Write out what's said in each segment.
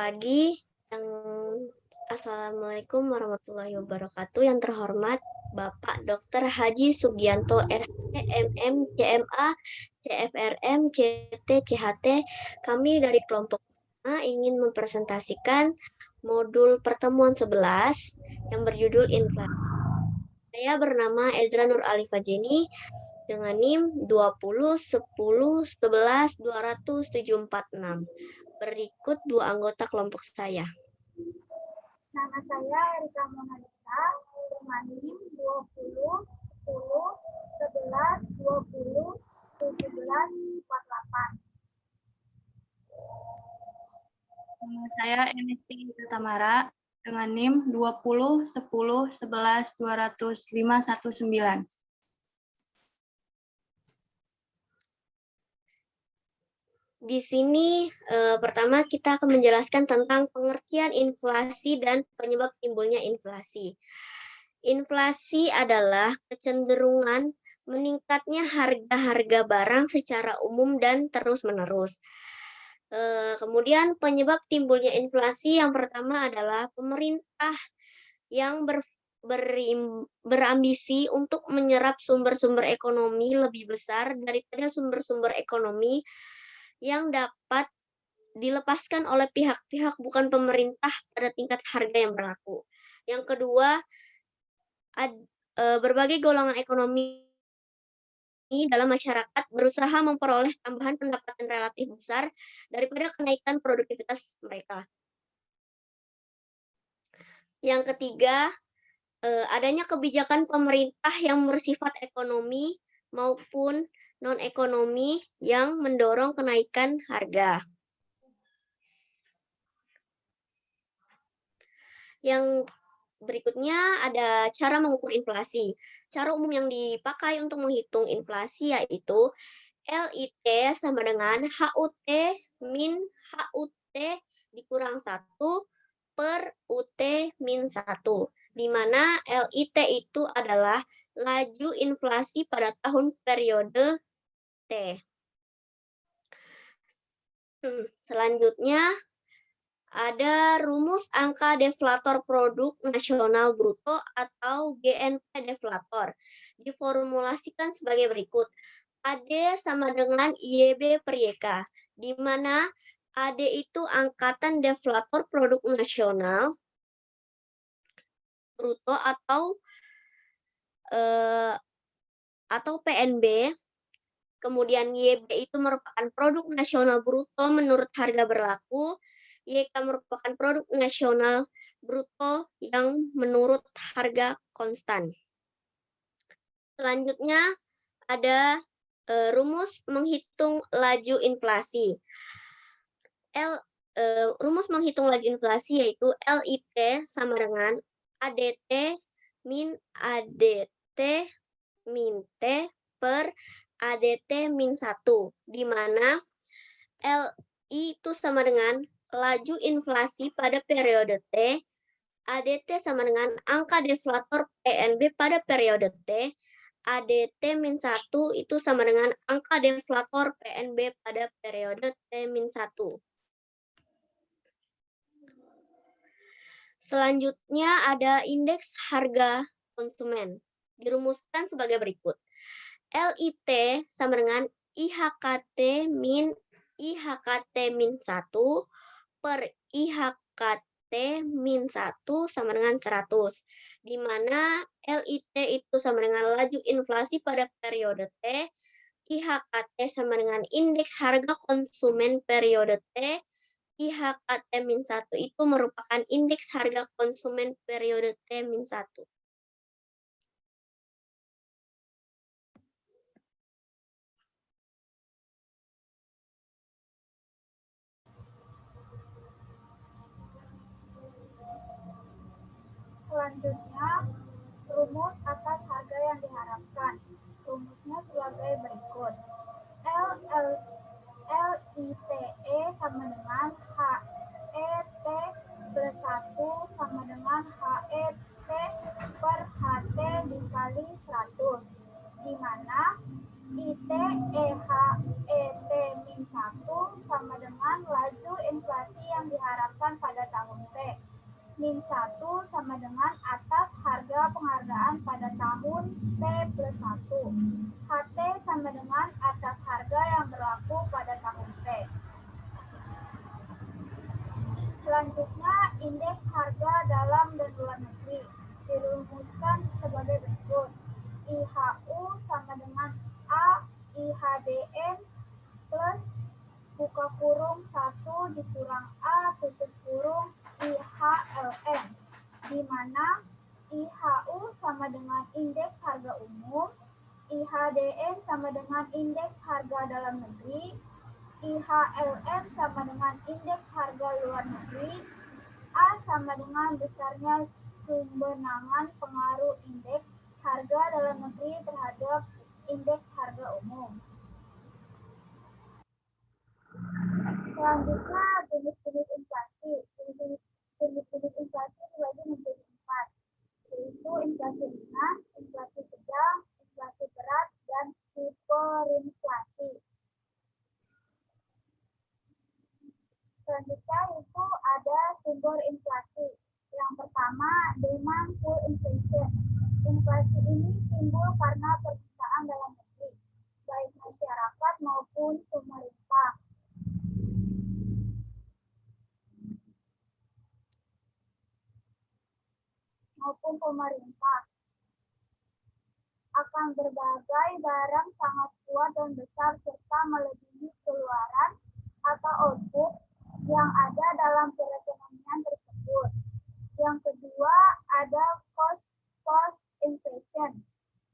pagi. Assalamualaikum warahmatullahi wabarakatuh. Yang terhormat Bapak Dr. Haji Sugianto ST, MM, CMA, CFRM, CT, CHT. Kami dari kelompok 5 ingin mempresentasikan modul pertemuan 11 yang berjudul inflasi. Saya bernama Ezra Nur Alifa Jenny dengan NIM 20 10 11 200 746. Berikut dua anggota kelompok saya. Nama saya Erika Monalisa dengan NIM 20 10 11 20 17 48. Nama saya Ernesti Tamara dengan NIM 20 10 11 200 519. Di sini pertama kita akan menjelaskan tentang pengertian inflasi dan penyebab timbulnya inflasi. Inflasi adalah kecenderungan meningkatnya harga-harga barang secara umum dan terus-menerus. Kemudian penyebab timbulnya inflasi yang pertama adalah pemerintah yang berambisi untuk menyerap sumber-sumber ekonomi lebih besar daripada sumber-sumber ekonomi yang dapat dilepaskan oleh pihak-pihak bukan pemerintah pada tingkat harga yang berlaku. Yang kedua, berbagai golongan ekonomi dalam masyarakat berusaha memperoleh tambahan pendapatan relatif besar daripada kenaikan produktivitas mereka. Yang ketiga, adanya kebijakan pemerintah yang bersifat ekonomi maupun non-ekonomi yang mendorong kenaikan harga. Yang berikutnya ada cara mengukur inflasi. Cara umum yang dipakai untuk menghitung inflasi yaitu LIT sama dengan HUT min HUT dikurang 1 per UT min 1. Di mana LIT itu adalah laju inflasi pada tahun periode T. Selanjutnya ada rumus angka deflator produk nasional bruto atau GNP deflator. Diformulasikan sebagai berikut. AD sama dengan IYB per YK, di mana AD itu angkatan deflator produk nasional bruto atau PNB. Kemudian YB itu merupakan produk nasional bruto menurut harga berlaku. YK merupakan produk nasional bruto yang menurut harga konstan. Selanjutnya ada rumus menghitung laju inflasi. Rumus menghitung laju inflasi yaitu LIT sama dengan ADT min ADT min T per ADT min 1, di mana LI itu sama dengan laju inflasi pada periode T, ADT sama dengan angka deflator PNB pada periode T, ADT min 1 itu sama dengan angka deflator PNB pada periode T min 1. Selanjutnya ada indeks harga konsumen. Dirumuskan sebagai berikut. LIT sama dengan IHKT min IHKT min 1 per IHKT min 1 sama dengan 100. Di mana LIT itu sama dengan laju inflasi pada periode T, IHKT sama dengan indeks harga konsumen periode T, IHKT min 1 itu merupakan indeks harga konsumen periode T min 1. Selanjutnya, rumus atas harga yang diharapkan. Rumusnya sebagai berikut. LITE sama dengan HET plus 1 sama dengan HET per HT dikali 100. Di mana IT EHET min 1 sama dengan laju inflasi yang diharapkan min 1 sama dengan atas harga penghargaan pada tahun T plus 1. HT sama dengan atas harga yang berlaku pada tahun T. Selanjutnya, indeks harga dalam dan luar negeri dirumuskan sebagai berikut. IHU sama dengan A IHDN plus buka kurung 1 dikurang A tutup kurung IHLN, di mana IHU sama dengan indeks harga umum, IHDN sama dengan indeks harga dalam negeri, IHLN sama dengan indeks harga luar negeri, A sama dengan besarnya sumbenangan pengaruh indeks harga dalam negeri terhadap indeks harga umum. Selanjutnya, jenis-jenis inflasi. Jenis-jenis inflasi dibagi menjadi 4, yaitu inflasi ringan, inflasi sedang, inflasi berat, dan hiperinflasi. Selanjutnya itu ada sumber inflasi. Yang pertama, demand pull inflation. Inflasi ini timbul karena permintaan dalam negeri, baik masyarakat maupun pemerintah. Akan berbagai barang sangat kuat dan besar serta melebihi keluaran atau output yang ada dalam perekonomian tersebut. Yang kedua, ada cost inflation.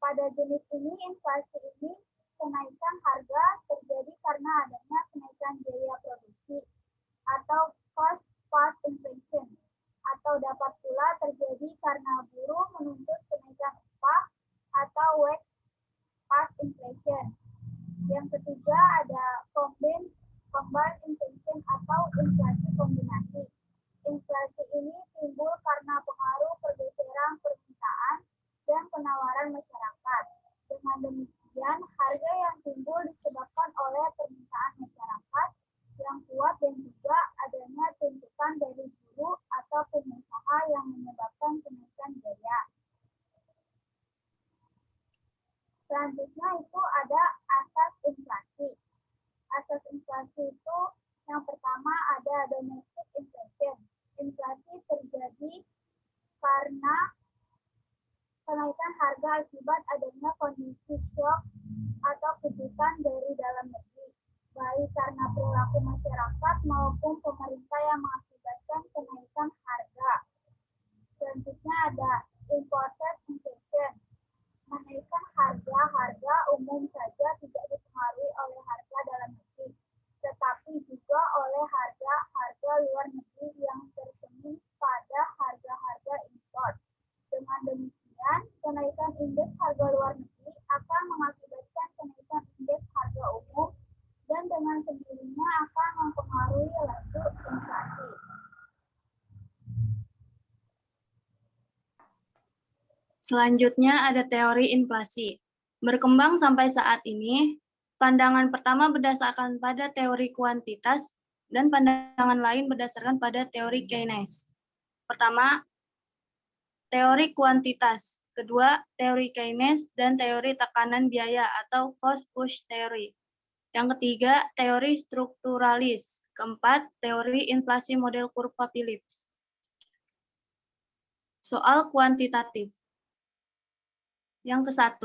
Pada jenis ini, inflasi ini kenaikan harga terjadi karena adanya kenaikan biaya produksi atau cost inflation, atau dapat pula terjadi karena buruh menuntut kenaikan upah atau wage cost inflation. Yang ketiga ada combined inflation atau inflasi kombinasi. Inflasi ini timbul karena pengaruh pergeseran permintaan dan penawaran masyarakat. Dengan demikian, harga yang timbul disebabkan oleh permintaan masyarakat yang kuat dan juga adanya tuntutan dari buruh atau pengusaha yang menyebabkan kenaikan biaya. Selanjutnya itu ada asas inflasi. Asas inflasi itu yang pertama ada domestic inflation. Inflasi terjadi karena kenaikan harga akibat adanya kondisi shock atau kejutan dari dalam negeri, baik karena perilaku masyarakat maupun pemerintah yang mengakibatkan kenaikan harga. Selanjutnya ada imported inflation. Menaikkan harga umum saja tidak dipengaruhi oleh harga dalam negeri, tetapi juga oleh harga luar negeri yang tercermin pada harga-harga impor. Dengan demikian, kenaikan indeks harga luar negeri akan mengakibatkan kenaikan indeks harga umum dan dengan sendirinya akan mempengaruhi laju inflasi. Selanjutnya ada teori inflasi. Berkembang sampai saat ini, pandangan pertama berdasarkan pada teori kuantitas dan pandangan lain berdasarkan pada teori Keynes. Pertama, teori kuantitas. Kedua, teori Keynes dan teori tekanan biaya atau cost push theory. Yang ketiga, teori strukturalis. Keempat, teori inflasi model kurva Phillips. Soal kuantitatif. Yang ke-1,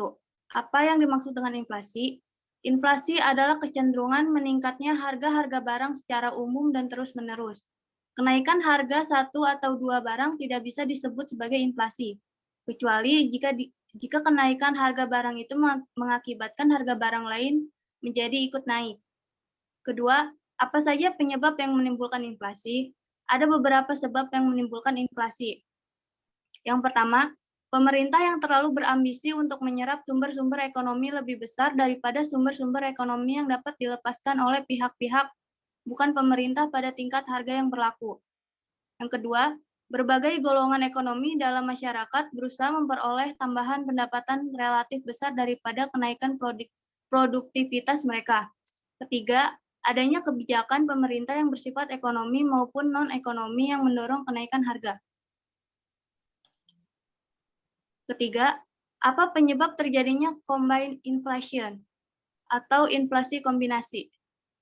apa yang dimaksud dengan inflasi? Inflasi adalah kecenderungan meningkatnya harga-harga barang secara umum dan terus-menerus. Kenaikan harga satu atau dua barang tidak bisa disebut sebagai inflasi, kecuali jika kenaikan harga barang itu mengakibatkan harga barang lain menjadi ikut naik. Kedua, apa saja penyebab yang menimbulkan inflasi? Ada beberapa sebab yang menimbulkan inflasi. Yang pertama, pemerintah yang terlalu berambisi untuk menyerap sumber-sumber ekonomi lebih besar daripada sumber-sumber ekonomi yang dapat dilepaskan oleh pihak-pihak bukan pemerintah pada tingkat harga yang berlaku. Yang kedua, berbagai golongan ekonomi dalam masyarakat berusaha memperoleh tambahan pendapatan relatif besar daripada kenaikan produktivitas mereka. Ketiga, adanya kebijakan pemerintah yang bersifat ekonomi maupun non-ekonomi yang mendorong kenaikan harga. Ketiga, apa penyebab terjadinya combined inflation atau inflasi kombinasi?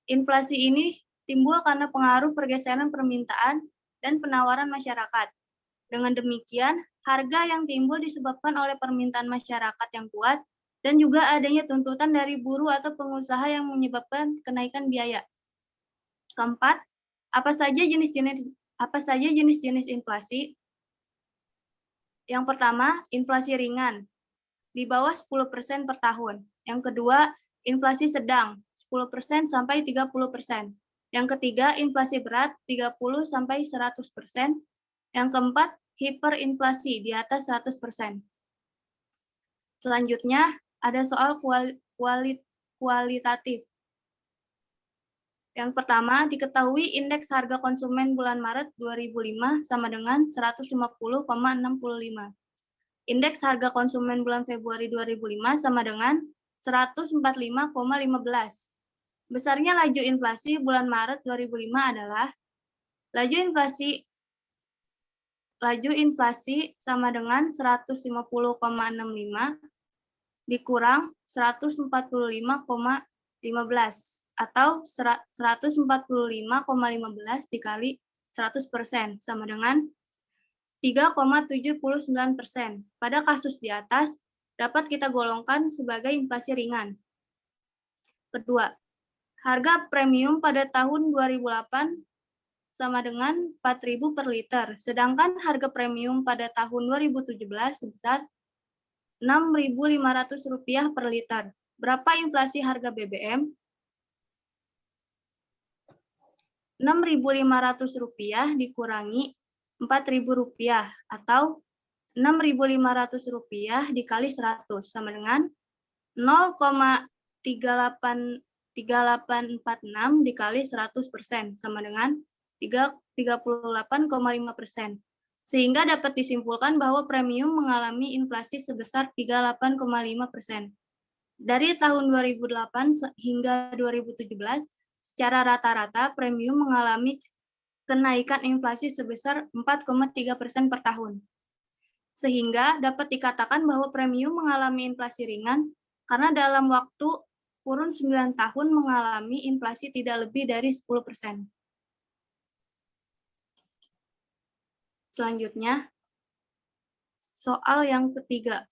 Inflasi ini timbul karena pengaruh pergeseran permintaan dan penawaran masyarakat. Dengan demikian, harga yang timbul disebabkan oleh permintaan masyarakat yang kuat dan juga adanya tuntutan dari buruh atau pengusaha yang menyebabkan kenaikan biaya. Keempat, apa saja jenis-jenis inflasi? Yang pertama, inflasi ringan, di bawah 10% per tahun. Yang kedua, inflasi sedang, 10% sampai 30%. Yang ketiga, inflasi berat, 30 sampai 100%. Yang keempat, hiperinflasi, di atas 100%. Selanjutnya, ada soal kualitatif. Yang pertama, diketahui indeks harga konsumen bulan Maret 2005 sama dengan 150,65. Indeks harga konsumen bulan Februari 2005 sama dengan 145,15. Besarnya laju inflasi bulan Maret 2005 adalah laju inflasi sama dengan 150,65 dikurang 145,15 atau 145,15 dikali 100% sama dengan 3,79%. Pada kasus di atas, dapat kita golongkan sebagai inflasi ringan. Kedua, harga premium pada tahun 2008 sama dengan 4.000 per liter, sedangkan harga premium pada tahun 2017 sebesar Rp6.500 per liter. Berapa inflasi harga BBM? Rp6.500 dikurangi Rp4.000 atau Rp6.500 dikali 100 sama dengan 0,3846 dikali 100% sama dengan 38,5%. Sehingga dapat disimpulkan bahwa premium mengalami inflasi sebesar 38,5%. Dari tahun 2008 hingga 2017, secara rata-rata premium mengalami kenaikan inflasi sebesar 4,3% per tahun. Sehingga dapat dikatakan bahwa premium mengalami inflasi ringan karena dalam waktu kurun 9 tahun mengalami inflasi tidak lebih dari 10%. Selanjutnya, soal yang ketiga.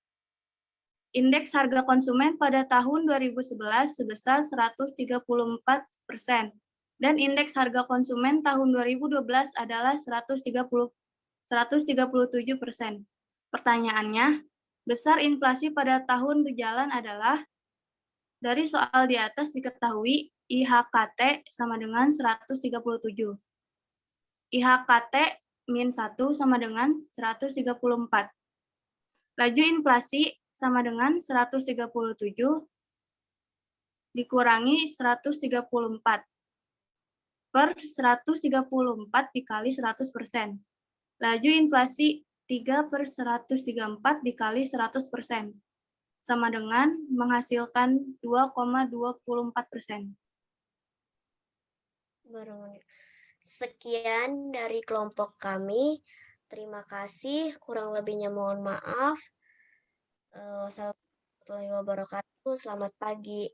Indeks harga konsumen pada tahun 2011 sebesar 134% dan indeks harga konsumen tahun 2012 adalah 137%. Pertanyaannya, besar inflasi pada tahun berjalan adalah dari soal di atas diketahui IHKT sama dengan 137. IHKT min 1 sama dengan 134. Laju inflasi sama dengan 137 dikurangi 134 per 134 dikali 100%. Laju inflasi 3 per 134 dikali 100%. Sama dengan menghasilkan 2,24%. Sekian dari kelompok kami. Terima kasih. Kurang lebihnya mohon maaf. Wassalamualaikum warahmatullahi wabarakatuh. Selamat pagi.